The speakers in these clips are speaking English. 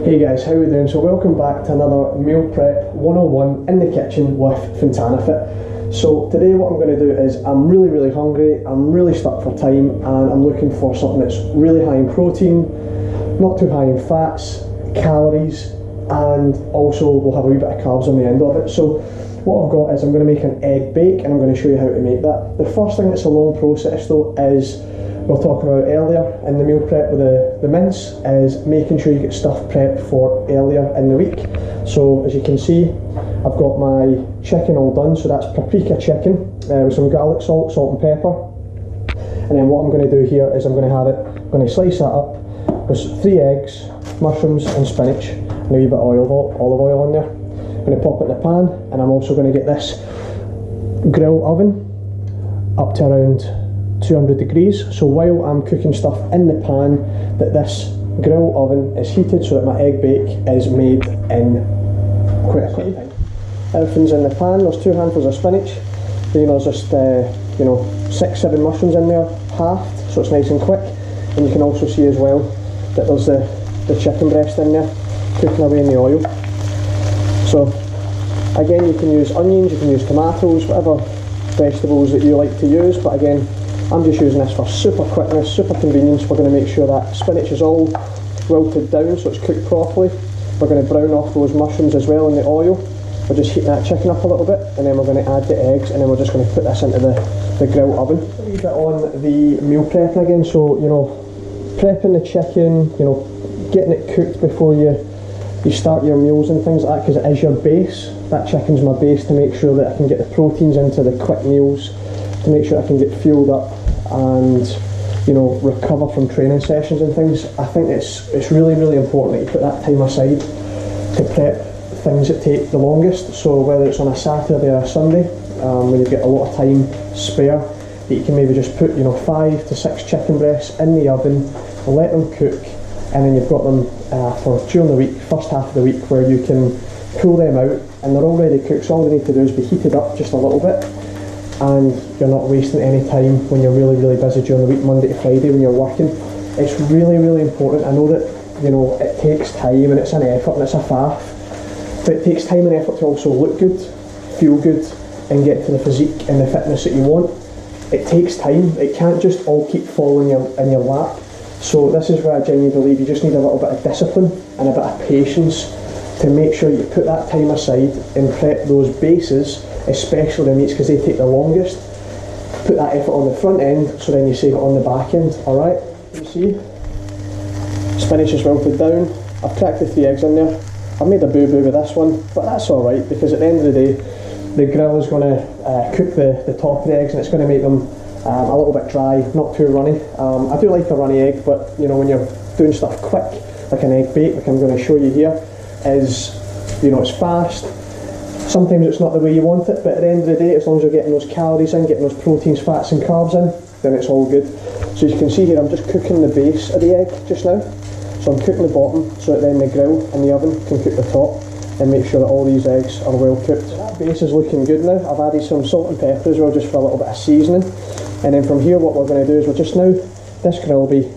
Hey guys, how are we doing? So welcome back to another meal prep 101 in the kitchen with Fontana Fit. So today what I'm going to do is I'm really hungry, I'm really stuck for time, and I'm looking for something that's really high in protein, not too high in fats, calories, and also we'll have a wee bit of carbs on the end of it. So what I've got is I'm going to make an egg bake, and I'm going to show you how to make that. The first thing that's a long process though is, we'll talk about earlier in the meal prep with the mince, is making sure you get stuff prepped for earlier in the week. So as you can see, I've got my chicken all done. So that's paprika chicken with some garlic salt, salt and pepper. And then what I'm going to do here is I'm going to slice that up with 3 eggs, mushrooms and spinach, and a wee bit of olive oil in there. I'm going to pop it in the pan, and I'm also going to get this grill oven up to around 200 degrees. So while I'm cooking stuff in the pan, that this grill oven is heated so that my egg bake is made in quite a quick time. Everything's in the pan. There's 2 handfuls of spinach. Then there's just 6-7 mushrooms in there, halved, so it's nice and quick. And you can also see as well that there's the chicken breast in there cooking away in the oil. So again, you can use onions, you can use tomatoes, whatever vegetables that you like to use, but again, I'm just using this for super quickness, super convenience. We're going to make sure that spinach is all wilted down so it's cooked properly. We're going to brown off those mushrooms as well in the oil. We're just heating that chicken up a little bit, and then we're going to add the eggs, and then we're just going to put this into the grill oven. A wee bit on the meal prepping again, so prepping the chicken, getting it cooked before you start your meals and things like that, because it is your base. That chicken's my base to make sure that I can get the proteins into the quick meals, to make sure I can get fueled up and recover from training sessions and things. I think it's really important that you put that time aside to prep things that take the longest. So whether it's on a Saturday or a Sunday, when you get a lot of time spare, that you can maybe just put 5 to 6 chicken breasts in the oven, let them cook, and then you've got them for during the week, first half of the week, where you can pull them out and they're already cooked. So all they need to do is be heated up just a little bit, and you're not wasting any time when you're really busy during the week, Monday to Friday when you're working. It's really important. I know that it takes time and it's an effort and it's a faff, but it takes time and effort to also look good, feel good, and get to the physique and the fitness that you want. It takes time. It can't just all keep falling in your lap. So this is where I genuinely believe you just need a little bit of discipline and a bit of patience to make sure you put that time aside and prep those bases, especially the meats, because they take the longest. Put that effort on the front end, so then you save it on the back end. Alright, you see, spinach is wilted down. I've cracked the 3 eggs in there. I've made a boo-boo with this one, but that's alright, because at the end of the day, the grill is going to cook the top of the eggs, and it's going to make them a little bit dry, not too runny. I do like a runny egg, but when you're doing stuff quick, like an egg bake, like I'm going to show you here, is it's fast. Sometimes it's not the way you want it, but at the end of the day, as long as you're getting those calories in, getting those proteins, fats and carbs in, then it's all good. So you can see here, I'm just cooking the base of the egg just now. So I'm cooking the bottom so that then the grill and the oven can cook the top and make sure that all these eggs are well cooked. That base is looking good now. I've added some salt and pepper as well, just for a little bit of seasoning. And then from here, what we're going to do is this grill will be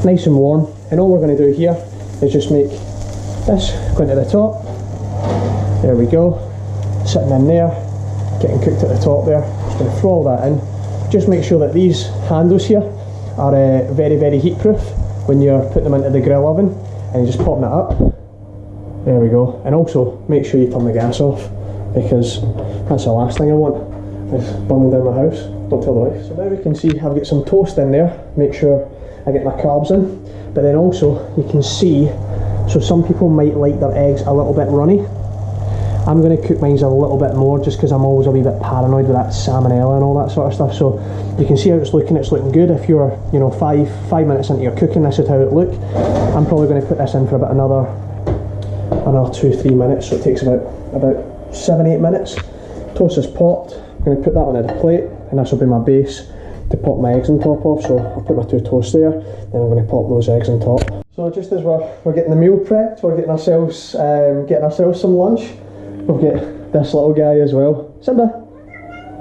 nice and warm, and all we're going to do here is just make this go into the top. There we go, sitting in there, getting cooked at the top there. Just going to throw all that in. Just make sure that these handles here are very heat proof when you're putting them into the grill oven, and you're just popping it up. There we go. And also make sure you turn the gas off, because that's the last thing I want, is burning down my house. Don't tell the wife. So now we can see I've got some toast in there. Make sure I get my carbs in, but then also you can see, so some people might like their eggs a little bit runny. I'm going to cook mine a little bit more, just because I'm always a wee bit paranoid with that salmonella and all that sort of stuff. So you can see how it's looking good. If you're 5 minutes into your cooking, this is how it look. I'm probably going to put this in for about another 2-3 minutes, so it takes about 7-8 minutes. Toast is popped. I'm going to put that on a plate, and this will be my base to pop my eggs on top of. So I'll put my 2 toasts there, then I'm going to pop those eggs on top. So just as we're getting the meal prepped, we're getting ourselves some lunch. We've got this little guy as well. Simba!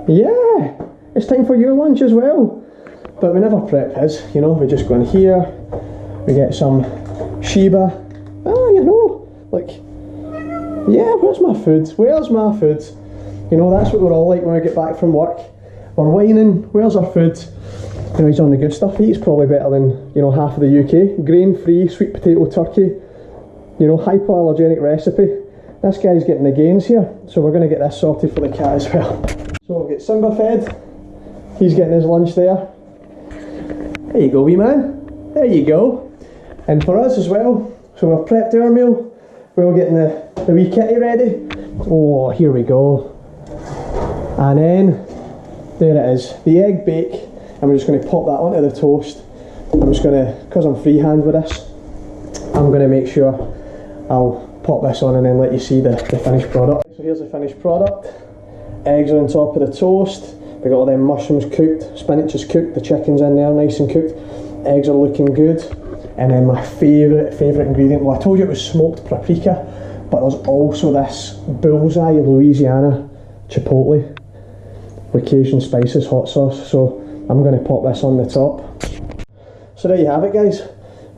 Yeah! It's time for your lunch as well! But we never prep his, we just go in here, we get some Sheba you know, like, yeah, where's my food? Where's my food? You know, that's what we're all like when we get back from work. We're whining, where's our food? You know, he's on the good stuff. He eats probably better than, you know, half of the UK. Grain-free, sweet potato turkey, you know, hypoallergenic recipe. This guy's getting the gains here, so we're going to get this sorted for the cat as well. So we'll get Simba fed. He's getting his lunch there. There you go, wee man. There you go. And for us as well, so we've prepped our meal. We're getting the wee kitty ready. Oh, here we go. And then, there it is, the egg bake. And we're just going to pop that onto the toast. I'm just going to, because I'm freehand with this, I'm going to make sure I'll pop this on and then let you see the finished product. So here's the finished product. Eggs are on top of the toast. We got all them mushrooms cooked, spinach is cooked, the chicken's in there nice and cooked. Eggs are looking good. And then my favourite ingredient, well, I told you it was smoked paprika, but there's also this bullseye Louisiana chipotle with Cajun spices hot sauce. So I'm going to pop this on the top. So there you have it, guys.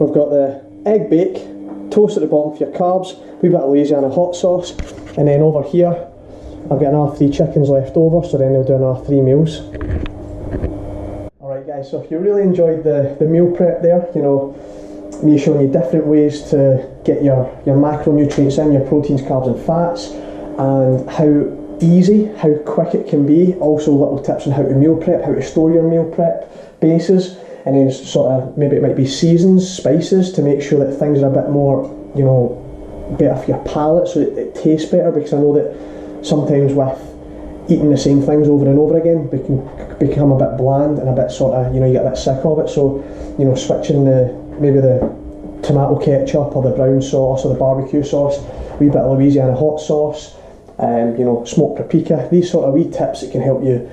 We've got the egg bake, toast at the bottom for your carbs, a wee bit of Louisiana hot sauce, and then over here I've got another 3 chickens left over, so then they'll do another 3 meals. Alright guys, so if you really enjoyed the meal prep there, you know, me showing you different ways to get your macronutrients in, your proteins, carbs and fats, and how easy, how quick it can be, also little tips on how to meal prep, how to store your meal prep bases, and then sort of, maybe it might be seasons, spices, to make sure that things are a bit more, you know, better for your palate, so it tastes better, because I know that sometimes with eating the same things over and over again, they can become a bit bland and a bit sort of, you know, you get a bit sick of it. So, you know, switching maybe the tomato ketchup or the brown sauce or the barbecue sauce, a wee bit of Louisiana hot sauce, you know, smoked paprika, these sort of wee tips that can help you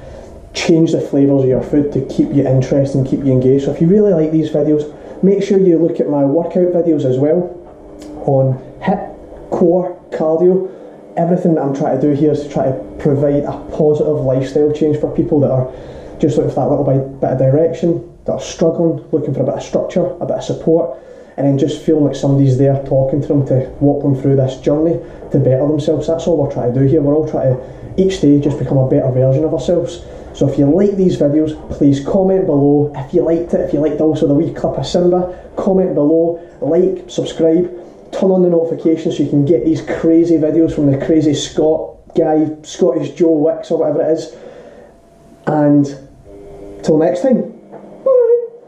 change the flavours of your food to keep you interested and keep you engaged. So if you really like these videos, make sure you look at my workout videos as well on HIIT, core, cardio. Everything that I'm trying to do here is to try to provide a positive lifestyle change for people that are just looking for that little bit of direction, that are struggling, looking for a bit of structure, a bit of support, and then just feeling like somebody's there talking to them to walk them through this journey to better themselves. That's all we're trying to do here. We're all trying to each day just become a better version of ourselves. So if you like these videos, please comment below. If you liked it, if you liked also the wee clip of Simba, comment below, like, subscribe, turn on the notifications so you can get these crazy videos from the crazy Scottish Joe Wicks or whatever it is. And till next time.